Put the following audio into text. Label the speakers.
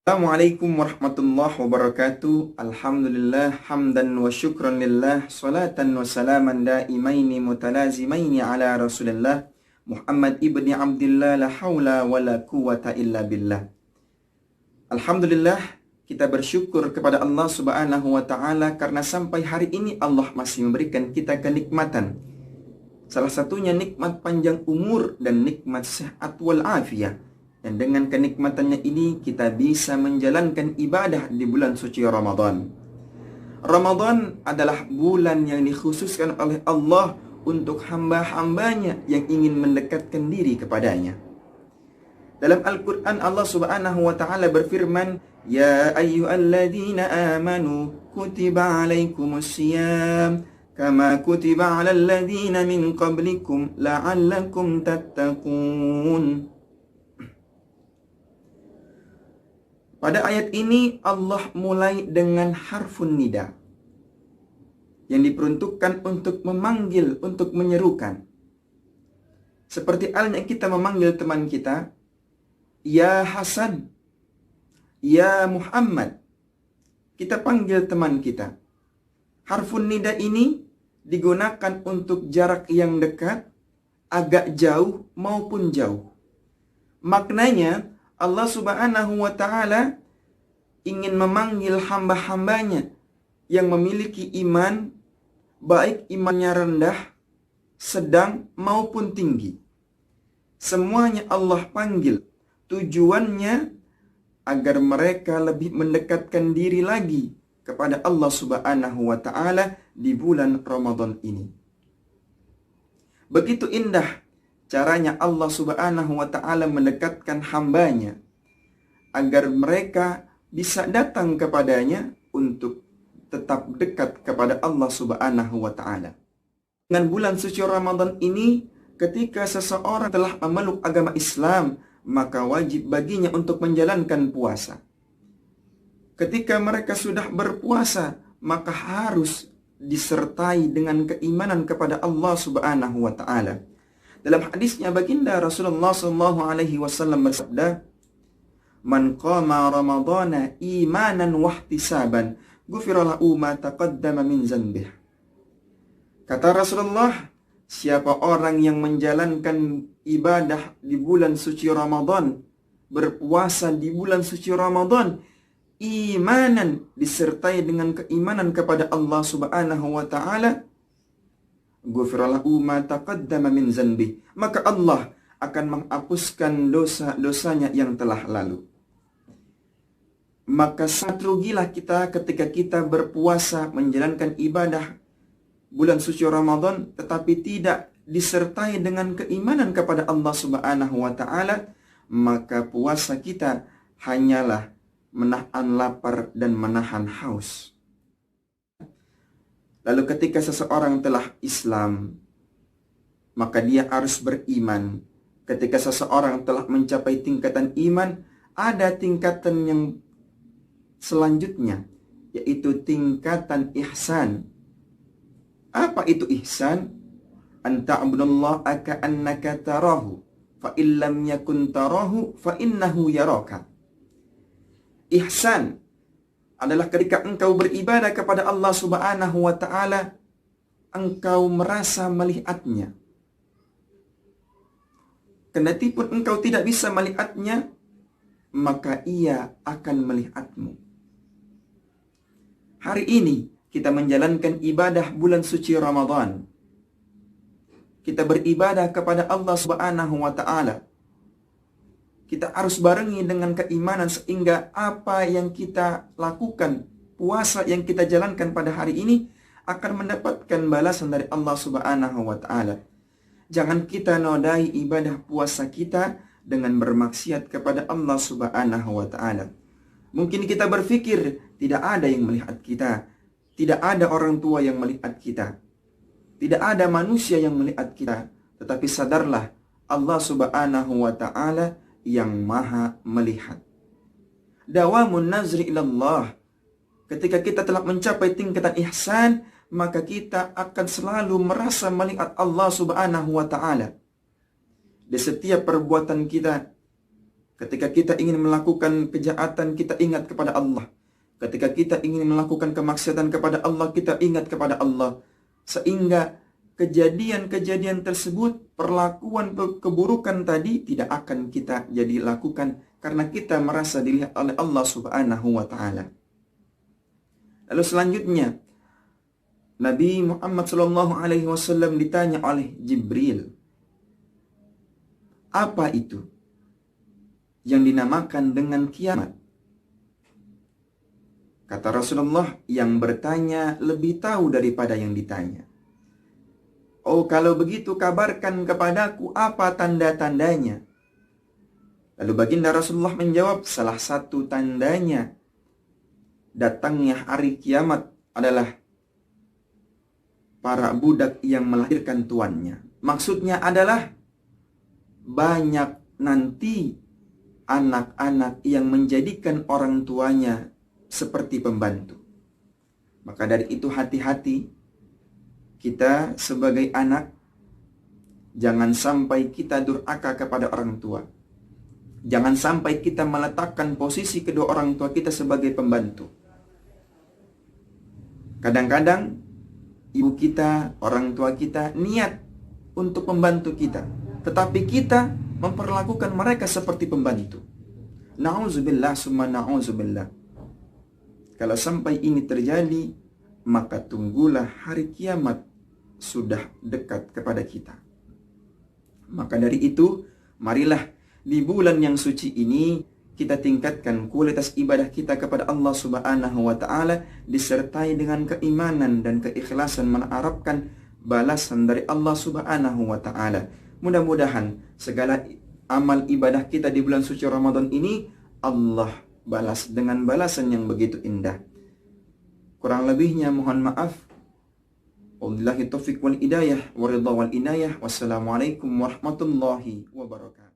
Speaker 1: Assalamualaikum warahmatullahi wabarakatuh. Alhamdulillah hamdan wa syukran lillah, salatan wa salaman daimaini mutalazimaini ala Rasulillah Muhammad ibni Abdillah, la haula wa la quwata illa billah. Alhamdulillah, kita bersyukur kepada Allah Subhanahu wa taala karena sampai hari ini Allah masih memberikan kita kenikmatan. Salah satunya nikmat panjang umur dan nikmat sehat wal afiyah. Dan dengan kenikmatannya ini kita bisa menjalankan ibadah di bulan suci Ramadan. Ramadan adalah bulan yang dikhususkan oleh Allah untuk hamba-hambanya yang ingin mendekatkan diri kepadanya. Dalam Al-Quran Allah Subhanahu wa ta'ala berfirman, Ya ayyuhalladzina amanu kutiba alaikumusiyam kama kutiba alal ladzina min qablikum la'allakum tattaqun. Pada ayat ini Allah mulai dengan harfun nida yang diperuntukkan untuk memanggil, untuk menyerukan. Seperti halnya kita memanggil teman kita, Ya Hasan, Ya Muhammad. Kita panggil teman kita. Harfun nida ini digunakan untuk jarak yang dekat, agak jauh maupun jauh. Maknanya Allah Subhanahu wa ta'ala ingin memanggil hamba-hambanya yang memiliki iman, baik imannya rendah, sedang maupun tinggi. Semuanya Allah panggil. Tujuannya agar mereka lebih mendekatkan diri lagi kepada Allah Subhanahu wa ta'ala di bulan Ramadan ini. Begitu indah caranya Allah Subhanahu wa ta'ala mendekatkan hambanya agar mereka bisa datang kepadanya untuk tetap dekat kepada Allah Subhanahu wa ta'ala. Dengan bulan suci Ramadan ini, ketika seseorang telah memeluk agama Islam, maka wajib baginya untuk menjalankan puasa. Ketika mereka sudah berpuasa, maka harus disertai dengan keimanan kepada Allah Subhanahu wa ta'ala. Dalam hadisnya baginda Rasulullah SAW bersabda, Man qama ramadana imanan wahtisaban, ghufira lahu ma taqaddama min zanbih. Kata Rasulullah, siapa orang yang menjalankan ibadah di bulan suci Ramadan, berpuasa di bulan suci Ramadan, imanan disertai dengan keimanan kepada Allah Subhanahu wa ta'ala, ghufira lahu ma taqaddama min zanbi, maka Allah akan menghapuskan dosa-dosanya yang telah lalu. Maka sangat rugilah kita ketika kita berpuasa menjalankan ibadah bulan suci Ramadan tetapi tidak disertai dengan keimanan kepada Allah Subhanahu wa ta'ala, maka puasa kita hanyalah menahan lapar dan menahan haus. Lalu ketika seseorang telah Islam, maka dia harus beriman. Ketika seseorang telah mencapai tingkatan iman, ada tingkatan yang selanjutnya, yaitu tingkatan ihsan. Apa itu ihsan? Anta abdullaha ka'annaka tarahu, fa illam yakun tarahu, fa innahu yaraka. Ihsan adalah ketika engkau beribadah kepada Allah Subhanahu wa ta'ala, engkau merasa melihatnya. Kendatipun engkau tidak bisa melihatnya, maka ia akan melihatmu. Hari ini kita menjalankan ibadah bulan suci Ramadan. Kita beribadah kepada Allah Subhanahu wa ta'ala. Kita harus barengi dengan keimanan sehingga apa yang kita lakukan, puasa yang kita jalankan pada hari ini akan mendapatkan balasan dari Allah Subhanahu wa ta'ala. Jangan kita nodai ibadah puasa kita dengan bermaksiat kepada Allah Subhanahu wa ta'ala. Mungkin kita berpikir tidak ada yang melihat kita, tidak ada orang tua yang melihat kita, tidak ada manusia yang melihat kita, tetapi sadarlah Allah Subhanahu wa ta'ala yang maha melihat. Dawamun nazri ilallah. Ketika kita telah mencapai tingkatan ihsan, maka kita akan selalu merasa melihat Allah Subhanahu wa ta'ala di setiap perbuatan kita. Ketika kita ingin melakukan kejahatan, kita ingat kepada Allah. Ketika kita ingin melakukan kemaksiatan kepada Allah, kita ingat kepada Allah. Sehingga kejadian-kejadian tersebut, perlakuan keburukan tadi tidak akan kita jadi lakukan karena kita merasa dilihat oleh Allah Subhanahu wa taala. Lalu selanjutnya, Nabi Muhammad sallallahu alaihi wasallam ditanya oleh Jibril, apa itu yang dinamakan dengan kiamat? Kata Rasulullah, yang bertanya lebih tahu daripada yang ditanya. Oh, kalau begitu kabarkan kepadaku apa tanda-tandanya. Lalu baginda Rasulullah menjawab, salah satu tandanya datangnya hari kiamat adalah para budak yang melahirkan tuannya. Maksudnya adalah banyak nanti anak-anak yang menjadikan orang tuanya seperti pembantu. Maka dari itu hati-hati kita sebagai anak, jangan sampai kita durhaka kepada orang tua. Jangan sampai kita meletakkan posisi kedua orang tua kita sebagai pembantu. Kadang-kadang ibu kita, orang tua kita niat untuk membantu kita, tetapi kita memperlakukan mereka seperti pembantu. Na'udzubillah summa na'udzubillah. Kalau sampai ini terjadi, maka tunggulah hari kiamat sudah dekat kepada kita. Maka dari itu, marilah di bulan yang suci ini kita tingkatkan kualitas ibadah kita kepada Allah Subhanahu wa taala disertai dengan keimanan dan keikhlasan mengharapkan balasan dari Allah Subhanahu wa taala. Mudah-mudahan segala amal ibadah kita di bulan suci Ramadan ini Allah balas dengan balasan yang begitu indah. Kurang lebihnya mohon maaf. Wabillahi taufiq wal hidayah wa ridha wal inayah. Wassalamualaikum warahmatullahi wabarakatuh.